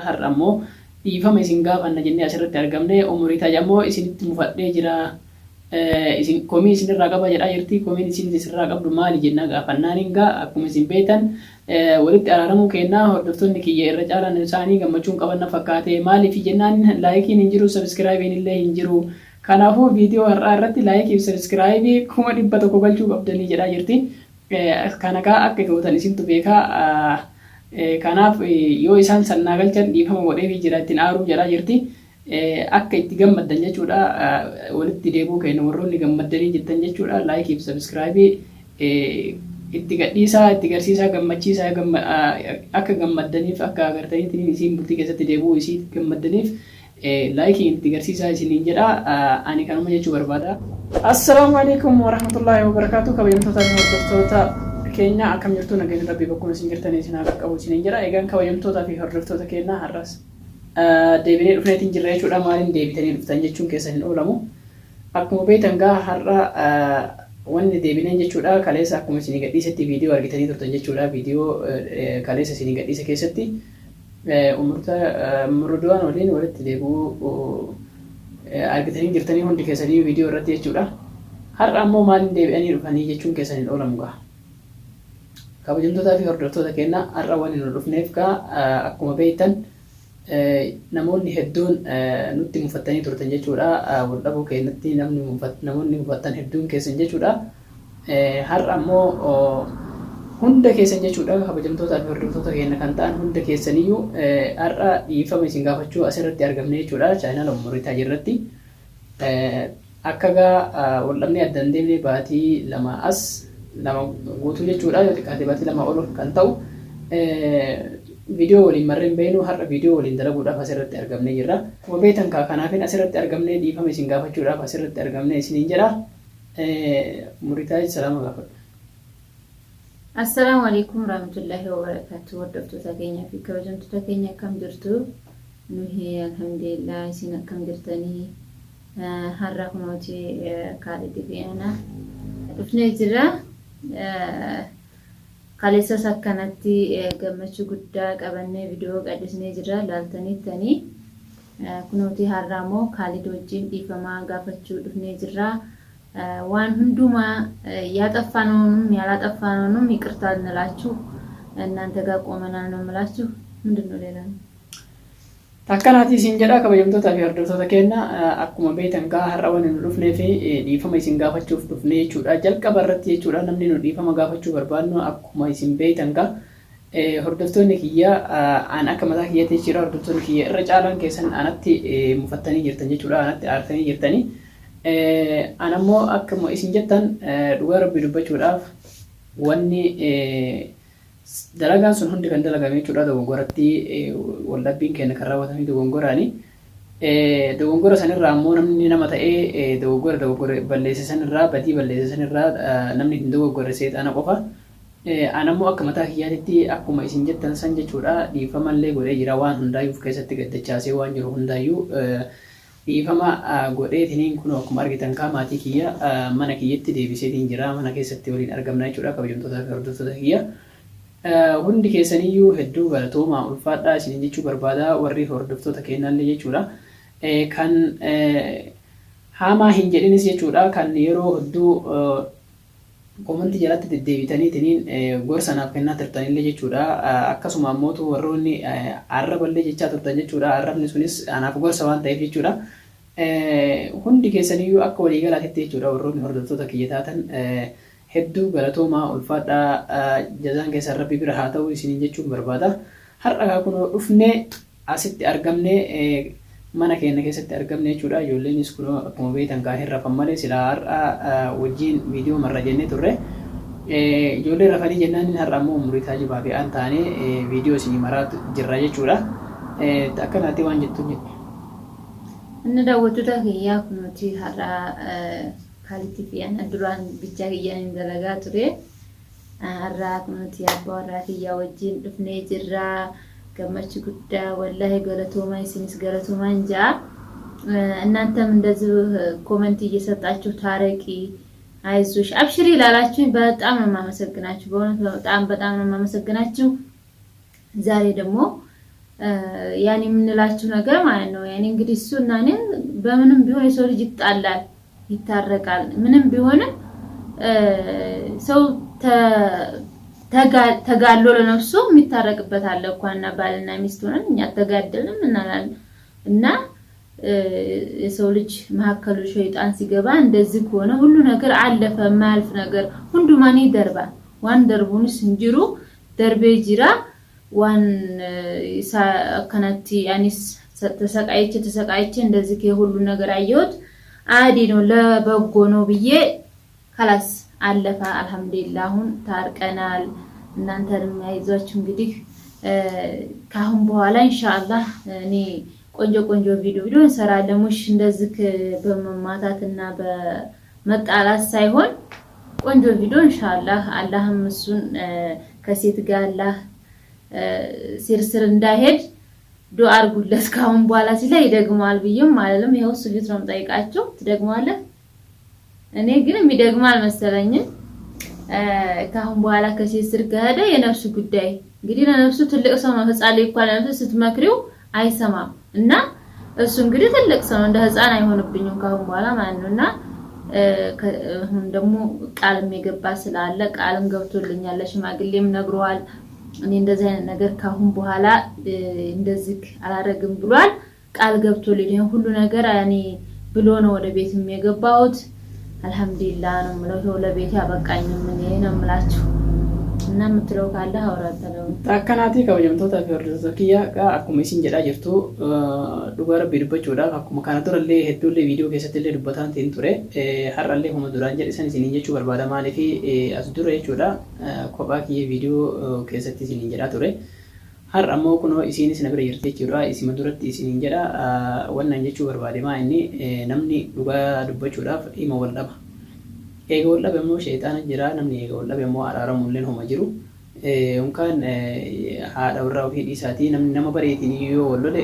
har'ammoo dhiifama isin gaafanna jennee asirratti argamne umurii tajammoo isinitti mufadhee jira isin komii isinirraa qaba jedhaa jirti komiin isin isirraa qabdu maali jenna gaafannaan hingaa akkuma isin beektan walitti araaramuu kennaa hordoftoonni kiyya irra caalan isaanii gammachuun qabanna fakkaate maaliif jennaan laayikiin hin jiru sabskraayibiin illee hin jiru kanaafuu viidiyoo har'aa irratti laayikii fi sabskraayibii 100 galchuu qabdanii jedhaa jirti kanakaa akka gootan isintu beekaa kanaaf yoo isaan sannaa galchan dhiifama godhee jira ittiin aaruu jedhaa jirti akka itti gammaddan jechuudha walitti deebuu kenna warroonni gammaddanii jettan jechuudha laayikii fi sabskraayibii itti gadhiisaa itti garsiisaa gammachiisaa akka gammaddaniif akka agartaniitiin isiin bultii keessatti deebuu isii gammaddaniif laayikii itti garsiisaa isiniin jedha ani kanuma jechuu barbaada. Assalaamu alaykum warahmatullaahi wabarakaatuh kabajamtoota hordoftoota keenya akkam jirtu nageenya rabbii bakkuma isin jirtanii isin haa qaqqabu isiniin jedha eegaan kabajamtootaa fi hordoftoota keenya har'as deebinee dhufneetiin jirra jechuudha maaliin deebitanii dhuftan jechuun keessan hin oolamu akkuma beektan gaa har'a wanni deebineen jechuudha kaleessa akkuma isin gadhiisetti viidiyoo argitanii turtan jechuudha viidiyoo kaleessa isin gadhiise keessatti umurduwaan waliin walitti deebuu argitanii jirtanii hundi keessanii viidiyoo irratti jechuudha har'a ammoo maaliin deebi'anii dhufanii jechuun keessan hin oolamu gaa kabajamtootaa fi hordoftoota keenya har'a wanni nu dhufneef gaa akkuma beektan namoonni hedduun nutti mufattanii turtan jechuudha wal dhabuu keenyatti namoonni mufattan hedduun keessan jechuudha har'a ammoo hunda keessan jechuudha kabajamtootaa fi hordoftoota keenya kan ta'an hunda keessaniyyuu har'a dhiifama isin gaafachuu asirratti argamne jechuudha chaayinaala umuriitaa jirratti akka gaa wal dhabnee addan deemnee baatii lama guutuu jechuudha yoo xiqqaate baatii lama ol kan ta'u viidiyoo waliin marreen beenu har'a viidiyoo waliin dalaguudhaaf asirratti argamne jirra. Akkuma beektan kanaafin asirratti argamne dhiifama isin gaafachuudhaaf asirratti argamne isiniin jedha. Umuriitaa salaama gaafadhu. Assalamu alaikum warahmatullahi wabarakatuh hordoftoota keenya fi kabajamtoota keenya akkam jirtu nuhi alhamdulillah isin akkam jirtanii har'a kunooti kaalitti fe'ana dhufnee jirra kaleessas akkanatti gammachuu guddaa qabannee viidiyoo qadisnee jirra laaltaniittanii kunooti har'a immoo kaalid wajjin dhiifamaa gaafachuu dhufnee jirra waan hundumaa ያጠፋነውንም ያላጠፋነውንም ይቅርታ እንላችሁ እናንተ ጋር ቆመናል ነው የምላችሁ ምንድነው ሌላ ታከናቲ ሲንጀዳ ከበየምቶታ fi hordoftoota keenya akkuma beektan gaa har'a waan nu dhufnee fi dhiifama isin gaafachuuf dhufnee jechuudha jalqaba irratti jechuudha namni nu dhiifama gaafachuu barbaadnu akkuma isin beektan gaa hordoftoonni kiyya aan akka mataa kiyyaatti jira hordoftoonni kiyya irra caalan keessan anatti mufattanii jirtan jechuudha anatti aartanii jirtanii anammoo akkuma isin jettan dhugaa rabbii dubbachuudhaaf wanni dalagaan sun hundi kan dalagame jechuudha dogongoratti waldhabbiin keenya kan raawwatamee dogongoraani dogongora sanirraa ammoo namni nama ta'ee dogongora balleesse sanirraa badii balleesse sanirraa namni hin dogoggorre seexaana qofa anammoo akka mataa kiyyaatitti akkuma isin jettan san jechuudha dhiifamallee godhee jira waan hundaayyuuf keessatti gaddachaasee waan jiru hundaayyuu dhiifama godheetiniin kun akkuma argitan kaa maatii kiyya mana kiyyatti deebiseetiin jira mana keessatti waliin argamna jechuudha kabajamtoota fi hordoftoota kiyya hundi keessaniyyuu hedduu galatoomaa ulfaadhaa isin jechuu barbaada warri hordoftoota keenyallee jechuudha kan hamaa hin jedhinis jechuudha kan yeroo hedduu komantii jalatti deddeebitaniitiin gorsa naaf kennaa turtanillee jechuudha akkasuma ammoo warroonni arraballee jechaa turtan jechuudha arrabni sunis anaaf gorsa waan ta'eef jechuudha hundi keessaniyyuu akka waliigalaatitti jechuudha warroonni hordoftoota kiyya taatan hedduu galatoomaa ulfaadhaa jazaan keessan rabbi bira haa ta'u isiniin jechuun barbaada har'a kun dhufnee asitti argamne mana keenya keessatti argamne jechuudha ijoolleenis kun akkuma beektan kaa hin rafan malee silaa har'a wajjin viidiyoo marra jennee turre ijoollee rafanii jennaan har'a ammoo umuriitaa jibaa fi aan taanee viidiyoo isinii maraa jirra jechuudha akkanaatti waan jettuun jedhu. Inni daawwattoota kiyyaa kunuuti har'a kaalitti fe'ana duraan bichaa kiyyaan dalagaa ture har'a kunuuti abbaa warraa kiyyaa wajjin dhufnee jirra. ገመች ጉዳ ወላሂ ገለቶማ ይስንስ ገለቶማ እንጃ እናንተም እንደዚህ ኮሜንት እየሰጣችሁ ታረቂ አይዞሽ አብሽሪ ላላችሁኝ በጣም ነው የማመሰግናችሁ በእውነት በጣም ነው የማመሰግናችሁ ዛሬ ደግሞ ያኔ የምንላችሁ ነገር ማለት ነው። ያኔ እንግዲህ እሱና እኔ በምንም ቢሆን የሰው ልጅ ይጣላል፣ ይታረቃል። ምንም ቢሆንም ሰው ተጋሎ ለነፍሱ የሚታረቅበት አለ እንኳን ባልና ሚስት ሆነን እኛ ተጋደልን እናላለን እና የሰው ልጅ መሀከሉ ሸይጣን ሲገባ እንደዚህ ከሆነ ሁሉ ነገር አለፈ። የማያልፍ ነገር ሁሉ ማን ይደርባ ዋን ደርቡንስ እንጅሩ ደርቤ ጅራ ዋን ከናቲ ያኒስ ተሰቃይቼ እንደዚህ ከሁሉ ነገር አየሁት አዲ ነው ለበጎ ነው ብዬ خلاص አለፈ። አልহামዱሊላህ አሁን ታርቀናል። እናንተንም አይዟችሁ እንግዲህ ካሁን በኋላ ኢንሻአላህ እኔ ቆንጆ ቪዲዮ እንሰራለን። ሙሽ እንደዚህ በመማታትና በመጣላት ሳይሆን ቆንጆ ቪዲዮ ኢንሻአላህ አላህም እሱን ከሴት ጋር አላህ ሲርስር እንዳይሄድ ዱአ አድርጉለት። ካሁን በኋላ ሲላይ ይደግማል ብዬም ማለለም ይሄው ሱፊት ነው የምጠይቃችሁ። ትደግማለህ? እኔ ግን የሚደግማ አልመሰለኝም። ካሁን በኋላ ከሴት ስር ከሄደ የነፍሱ ጉዳይ እንግዲህ ለነፍሱ ትልቅ ሰው ነው። ህፃን ላይ እንኳን ነፍሱ ስትመክሪው አይሰማም እና እሱ እንግዲህ ትልቅ ሰው ነው። እንደ ህፃን አይሆንብኝም ካሁን በኋላ ማለት ነውና አሁን ደግሞ ቃልም የገባ ስላለ ቃልም ገብቶልኛል። ለሽማግሌም ነግሯል። እኔ እንደዚህ አይነት ነገር ካሁን በኋላ እንደዚህ አላረግም ብሏል። ቃል ገብቶልኝ ሁሉ ነገር ያኔ ብሎ ነው ወደ ቤትም የገባሁት። አልহামዱሊላህ ነው ማለት ለቤት ያበቃኝም እኔ ነው የምላችሁ እና የምትለው ካለ አውራታለው ታከናቲ ከወጀምቶታ ፈርዘኪያ አኩመ ሲንጀዳ ጅርቱ ዱጋራ ቢድበቾዳ አኩመ ካናቶረሌ ሄዱሌ ቪዲዮ ከሰተሌ ዱባታን ቴንቱሬ ሐራሌ ሆመ ዱራን ጀዲሰን ሲኒንጀቹ በርባዳ ማለፊ አስዱሬ ቾዳ ኮባኪ ቪዲዮ ከሰቲ ሲኒንጀዳ ቱሬ har ammoo kuno isinis nabira jirtee jirudha. Isima duratti isinin jedha wannan jechuu barbaade maa inni namni dhugaa dubbachuudhaaf dhima wal dhaba. Eega wal dhabe immoo sheexaana jira. Namni eega wal dhabe immoo araaramuun illee homa jiru. Yookaan haadha warraa ofii dhiisaatii namni nama bareetiin yoo wal lole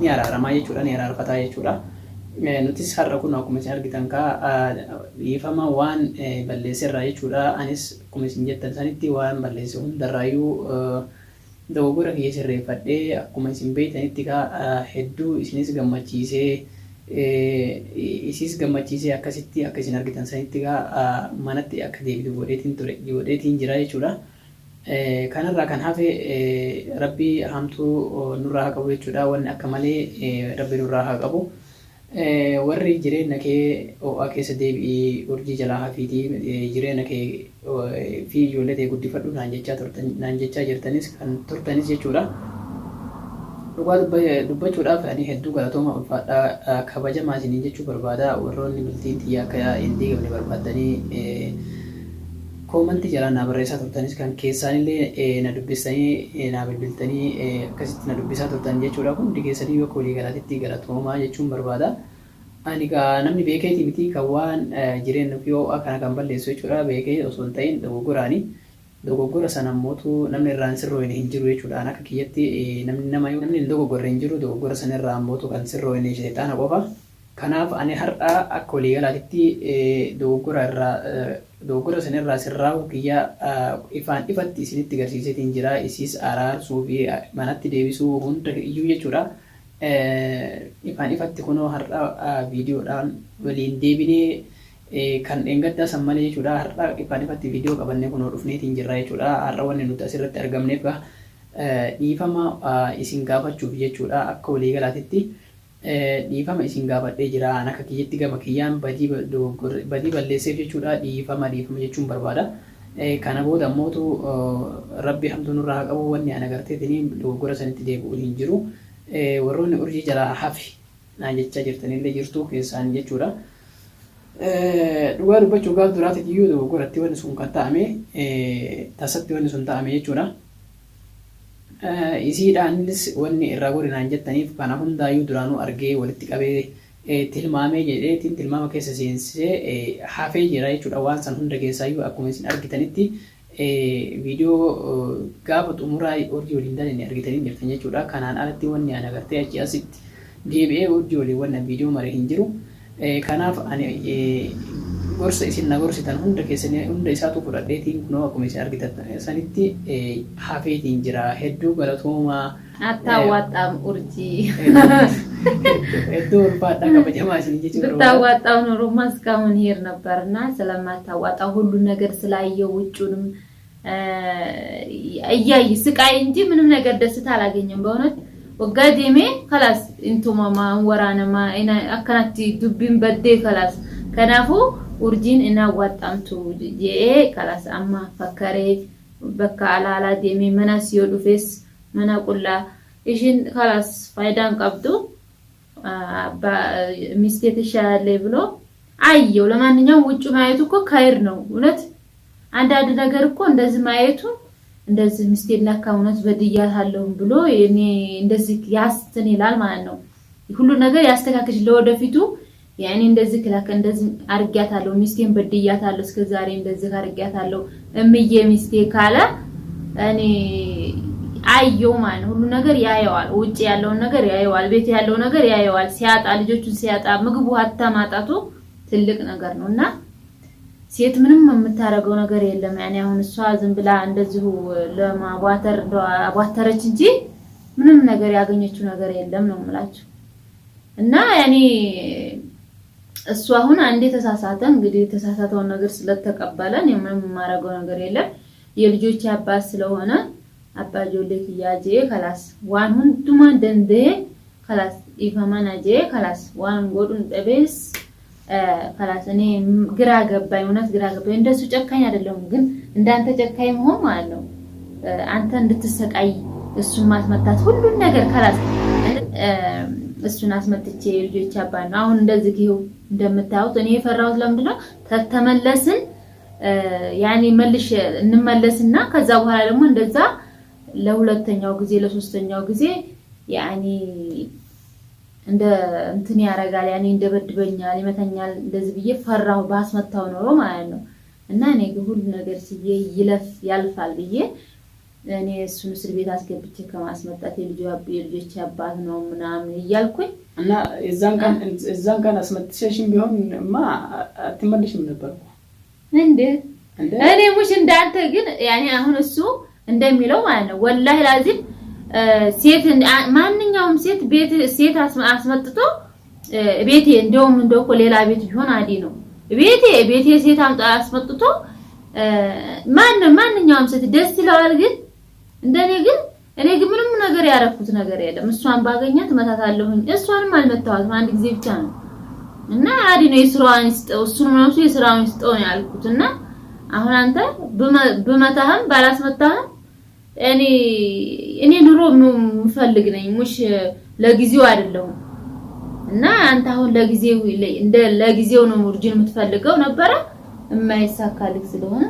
ni araaramaa jechuudha, ni araarfataa jechuudha. Nutis har'a kun akkuma isin argitan kaa dhiifama waan balleesserraa jechuudha. Anis akkuma isin jettan sanitti waan balleesse hundarraayyuu dogogora kiyya sirreeffadhee akkuma isin beektanitti kaa hedduu isinis gammachiisee akkasitti akka isin argitan sanitti kaa manatti akka deebitu godheetiin jira jechuudha. Kanarraa kan hafe rabbi hamtuu nurraa haa qabu jechuudha. Wanni akka malee rabbi nurraa haa qabu. Warri jireenya kee ho'aa keessa deebi'ii urjii jalaa hafiitii jireenya kee fi ijoollee ta'e guddifadhu naan jechaa jirtanis kan turtanis jechuudha. Dhugaa dubbachuudhaaf ani hedduu galatooma ulfaadhaa kabajamaa isiniin jechuu barbaada. Warroonni bultiin xiyyaa akka hin diigamne barbaadanii koomantii jalaa naa barreessaa turtanis kan keessaanillee na dubbistanii naa bilbiltanii akkasitti na dubbisaa turtan jechuudha. Hundi keessanii bakka walii galaatitti galatoomaa jechuun barbaada. Ani gaa namni beekeeti miti kan waan jireenya fi ho'aa kana kan balleessu jechuudha. Beekee osoo hin ta'in dogoggora sana mootu namni irraan sirrooyne hin jiru jechuudha. Akka kiyyatti namni hin dogoggorre hin jiru. Dogoggora sana irraan mootu kan sirrooyne sheexaana qofa. Kanaaf ani har'a akka walii galaatitti dogoggora sana irraa sirraa'u kiyya ifaan ifatti isinitti agarsiiseetiin jira. Isis araarsuu fi manatti deebisuu hunda iyyuu jechuudha. Ifaan ifatti kunoo har'a viidiyoodhaan waliin deebinee kan dheengaddaa san malee jechuudha. Har'a ifaan ifatti viidiyoo qabannee kunoo dhufneetiin jirra jechuudha. Har'a wanni nuti asirratti argamneef dhiifama isin gaafachuuf jechuudha. Akka walii galaatitti dhiifama isin gaafadhee jira. Akka kiyyatti gama kiyyaan badii balleesseef jechuudha. Dhiifama jechuun barbaada. Kana booda mootu rabbi hamtuu nurraa haa qabu. Wanni ana garteetanii dogoggora sanitti deebi'uun hin jiru. Warroonni urjii jalaa hafi naan jechaa jirtanillee jirtu keessaan jechuudha. Dhugaa dubbachuu gaaf duraatiif iyyuu dogoggoratti wanni sun kan ta'ame tasatti wanni sun ta'ame jechuudha. Isiidhaanis wanni irraa godhinaan jettaniif kana hundaayyuu duraanuu argee walitti qabee tilmaamee jedheetiin tilmaama keessa seensisee hafee jira jechuudha. Waan san hunda keessaayyuu akkuma isin argitanitti viidiyoo gaafa xumuraa urjii waliin dalan argitanii jirtan jechuudha. Kanaan alatti wanni ana agartee achi asitti deebi'ee urjii waliin wannan viidiyoo maree hin jiru. Kanaaf ani gorsa isin na gorsitan hunda keessanii hunda isaatu fudhadheetiin kunoo akkuma isin argitan sanitti hafeetiin jira hedduu galatooma አታዋጣም ኡርጂ hedduu ulfaadhaa kabajamaa isin jechuudha ብታዋጣው ኖሮ ማስካውን ሄር ነበርና ስለማታዋጣው ሁሉ ነገር ስላየው ውጭንም እያይ ስቃይ እንጂ ምንም ነገር ደስታ አላገኘም በእውነት ወጋዴሜ خلاص انتو ماما ወራነማ እና አከናቲ ዱብን በዴ خلاص ከናፉ ኡርጂን እና ዋጣምቱ خلاص አማ ፈከሬ በቃ አላላ ዴሜ መናሲዮ ዱፌስ መናቁላ እሺን خلاص ፋይዳን ቀብዱ ሚስቴት ይሻላል ብሎ አየው ለማንኛውም ውጭ ማየቱ እኮ ካይር ነው እውነት አንዳንድ ነገር እኮ እንደዚህ ማየቱ እንደዚህ ሚስቴና ካውነት በድያታለሁ ብሎ እኔ እንደዚህ ያስተን ይላል ማለት ነው ሁሉ ነገር ያስተካክል ለወደፊቱ ያኔ እንደዚህ ክላከ እንደዚህ አርጋታለሁ ሚስቴን በድያታለሁ እስከዛሬ እንደዚህ አርጋታለሁ እምዬ ሚስቴ ካለ እኔ አየው ማለት ሁሉ ነገር ያየዋል ውጭ ያለው ነገር ያየዋል ቤት ያለው ነገር ያየዋል ሲያጣ ልጆቹን ሲያጣ ምግቡ አጣ ማጣቱ ትልቅ ነገር ነውና ሴት ምንም የምታረገው ነገር የለም ያኔ አሁን እሷ ዝም ብላ እንደዚሁ ለማዋተር አዋተረች እንጂ ምንም ነገር ያገኘችው ነገር የለም ነው የምላችሁ እና ያኔ እሱ አሁን አንዴ ተሳሳተ እንግዲህ ተሳሳተውን ነገር ስለተቀበለን ምንም ማረገው ነገር የለም የልጆች አባት ስለሆነ አባጆልክ ያጄ خلاص ዋን ሁንቱማ ደንደ خلاص ይፈማናጄ خلاص ዋን ጎዱን ደበስ خلاص እኔ ግራ ገባኝ እውነት ግራ ገባኝ እንደሱ ጨካኝ አይደለም ግን እንዳንተ ጨካኝ መሆን ማለት ነው አንተ እንድትሰቃይ እሱን ማስመታት ሁሉ ነገር خلاص እሱን አስመጥቼ ልጆች አባን ነው አሁን እንደዚህ ይው እንደምታዩት እኔ የፈራሁት ለምንድነው ተተመለስን ያኔ መልሽ እንመለስና ከዛ በኋላ ደግሞ እንደዛ ለሁለተኛው ጊዜ ለሶስተኛው ጊዜ ያኔ እንደ እንትን ያረጋል ያኔ እንደበድበኛል ይመተኛል እንደዚህ ብዬ ፈራው ባስመታው ነው ማለት ነው እና እኔ ሁሉ ነገር ሲዬ ይለፍ ያልፋል ብዬ እኔ እሱን እስር ቤት አስገብቼ ከማስመጣት የልጆች አባት ነው ምናምን ይያልኩኝ እና እዛን ቀን አስመጥተሽም ቢሆንማ አትመለሽም ነበር እንዴ እኔ ሙሽ እንዳንተ ግን ያኔ አሁን እሱ እንደሚለው ማለት ነው ወላሂ ላዚም ሴት ማንኛውም ሴት ቤት ሴት አስመጥቶ ቤቴ እንደውም እንደኮ ሌላ ቤት ቢሆን አዲ ነው ቤቴ ሴት አስመጥቶ ማንኛውም ሴት ደስ ይለዋል ግን እንደኔ ግን እኔ ግን ምንም ነገር ያረኩት ነገር የለም እሷን ባገኛት መታታለሁኝ እሷንም አልመታዋትም አንድ ጊዜ ብቻ ነው እና አዲ ነው የስራዋን ይስጠው እሱን ነው የስራዋን ይስጠው ነው ያልኩትና አሁን አንተ በመታህም ባላስመታህም እኔ ኑሮ ምፈልግ ነኝ ሙሽ ለጊዜው አይደለም እና አንተ አሁን ለጊዜው እንደ ለጊዜው ነው ሙርጂን የምትፈልገው ነበር የማይሳካልክ ስለሆነ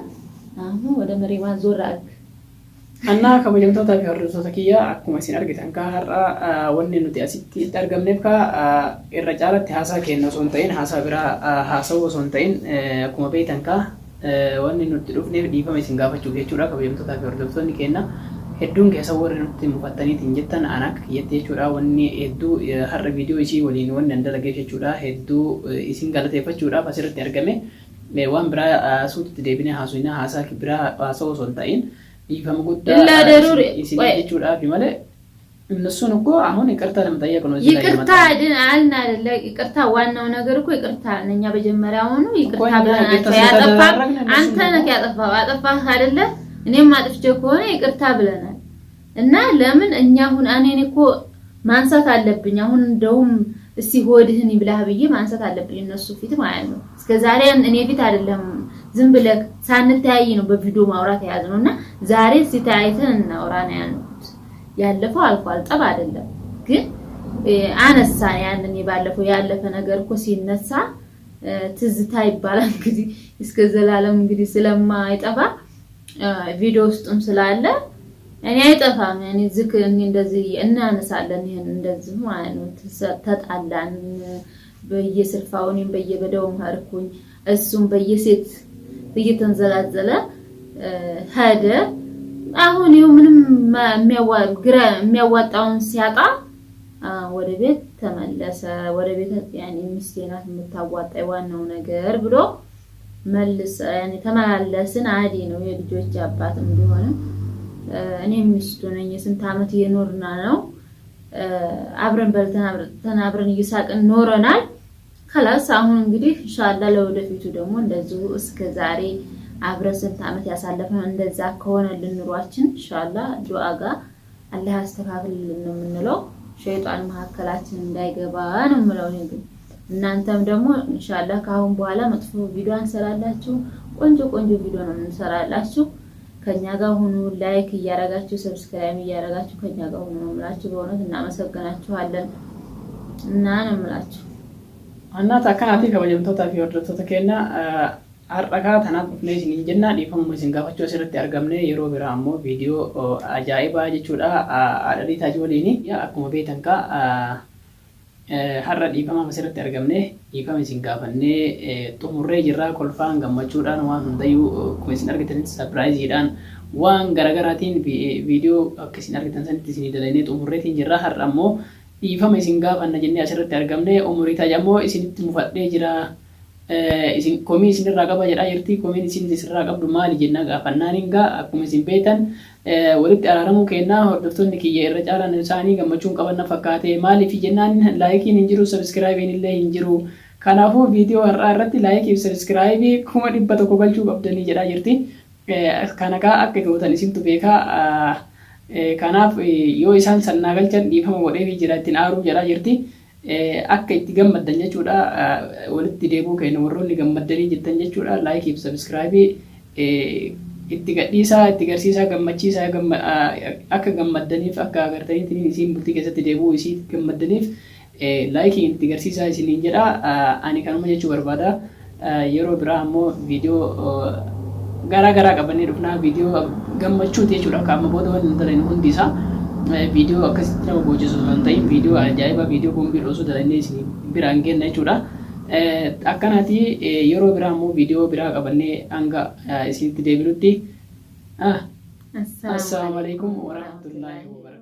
አሁን ወደ መሪማ ዞራክ እና ከመጀመሪያው ታፊያርሶ ተኪያ አኩማ ሲን አርገታን ካራ ወኔ ነው ያሲቲ ዳርገምነፍ ካ ኢረጫላት ሃሳ ከነው ሶንተይን ሃሳ ብራ ሃሳው ሶንተይን አኩማ ቤተንካ wanni nuti dhufne dhiifame isin gaafachuu jechuudha kabajamtoota fi hordoftoonni keenya hedduun keessa warri nuti mufattaniitiin jettan anak jettee jechuudha wanni hedduu har'a viidiyoo isii waliin wanni andalagee jechuudha hedduu isin galateeffachuudhaaf asirratti argame waan biraa suutti deebine haasawina haasaa biraa haasawoo osoo hin ta'in dhiifama guddaa isin jechuudha fi malee እነሱን እኮ አሁን ይቅርታ ለመጠየቅ ነው እዚህ ላይ ይቅርታ አልና አይደለ ይቅርታ ዋናው ነገር እኮ ይቅርታ ነኛ በመጀመሪያው ነው ይቅርታ ብለናል ያጠፋ አንተ ነህ ያጠፋው አጠፋህ አይደለ እኔም አጥፍቼ ከሆነ ይቅርታ ብለናል እና ለምን እኛ አሁን እኔን እኮ ማንሳት አለብኝ አሁን እንደውም እስቲ ሆድህን ይብላህ ብዬ ማንሳት አለብኝ እነሱ ፊት ማለት ነው እስከዛሬ እኔ ፊት አይደለም ዝም ብለህ ሳንተያይ ነው በቪዲዮ ማውራት ያዝነውና ዛሬ ሲታይተን እናውራ ነው ያልነው ያለፈው አልፏል ጠብ አይደለም ግን አነሳ ያንን ይባለፈው ያለፈ ነገር እኮ ሲነሳ ትዝታ ይባላል እንግዲህ እስከ ዘላለም እንግዲህ ስለማይጠፋ ቪዲዮ ውስጥም ስላለ እኔ አይጠፋም እኔ ዝክር እንደዚህ እናነሳለን ይሄን እንደዚህ ማለት ነው ተጣላን በየስርፋውንም በየበደውም አርኩኝ እሱም በየሴት እየተንዘላዘለ ሄደ አሁን ይሄው ምንም የሚያዋጣውን ሲያጣ ወደ ቤት ተመለሰ ወደ ቤት ያኔ ሚስቴናት የምታዋጣው ዋናው ነገር ብሎ መልስ ያኔ ተመላለስን አዲ ነው የልጆች አባት እንደሆነ እኔም ሚስቱ ነኝ ስንት አመት የኖርና ነው አብረን በልተን አብረን እየሳቅን ኖረናል خلاص አሁን እንግዲህ ኢንሻአላህ ለወደፊቱ ደግሞ እንደዚሁ እስከ ዛሬ አብረን ስንት አመት ያሳለፈን እንደዛ ከሆነ ልንሯችን ኢንሻአላህ ዱአ ጋር አላህ ያስተካክልልን ነው የምንለው ሸይጣን መሐከላችን እንዳይገባ ነው የምለው ነገር እናንተም ደግሞ ኢንሻአላህ ካሁን በኋላ መጥፎ ቪዲዮ አንሰራላችሁ ቆንጆ ቪዲዮ ነው እንሰራላችሁ ከኛ ጋር ሁኑ ላይክ እያረጋችሁ ሰብስክራይብ እያረጋችሁ ከኛ ጋር ሁኑ ነው የምላችሁ በእውነት እናመሰግናችኋለን እና ነው የምላችሁ እና ታካናቲ ከወጀምቶታ ፊወርዶቶታ ከና አርጣካ ተናብ ፍኔሽን እንጀና ዲፈሙ ሲንጋፋቾ ሲረቲ አርጋምኔ የሮ ቢራሞ ቪዲዮ አጃኢባ ጀቹዳ አደዲ ታጆሊኒ ያ አኩማ ቤተንካ har'a dhiifama asirratti argamne dhiifama isin gaafanne xumurree jirraa kolfaan gammachuudhaan waan hundayyuu akkuma isin argitanitti sarpiraayiziidhaan waan garagaraatiin viidiyoo akka isin argitan sanitti isin dalanee xumurreetiin jirraa har'a ammoo dhiifama isin gaafanna jennee asirratti argamne umurii tajaajilmoo isinitti mufadhee jira isin komii isinirraa qaba jedhaa jirti komiin isin isirraa qabdu maali jenna gaafannaan hingaa akkuma isin beektan walitti araaramuu kennaa hordoftoonni kiyya irra caalaan isaanii gammachuun qabanna fakkaate maaliif jennaan laayikiin hin jiru sabskraayibiin illee hin jiru kanaafuu viidiyoo har'aa irratti laayikii fi sabskraayibii 100 galchuu qabdanii jedhaa jirti kanakaa akka gootan isintu beekaa kanaaf yoo isaan sannaa galchan dhiifama godhee jira ittiin aaruu jedhaa jirti akka itti gammaddan jechuudha walitti deebuu kenna warroonni gammaddanii jettan jechuudha laayikii fi sabskraayibii itti gadhiisaa itti garsiisaa gammachiisaa akka gammaddaniif akka agartaniitiin isin bultii keessatti deebuu isii gammaddaniif laayikii itti garsiisaa isiniin jedha ani kanuma jechuu barbaada yeroo biraa ammoo viidiyoo garaa qabannee dhufnaa viidiyoo gammachuuti jechuudha akka amma booda waan dalan hundi isaa viidiyoo akkasitti nama boojjisu waan ta'eef viidiyoo ajaa'iba viidiyoo boombii dhoosuu dalannee isin biraan kenna jechuudha akkanaati yeroo biraa ammoo viidiyoo biraa qabannee hanga isinitti deebinutti assalaamu alaykum warahmatullaahi wabarakatuh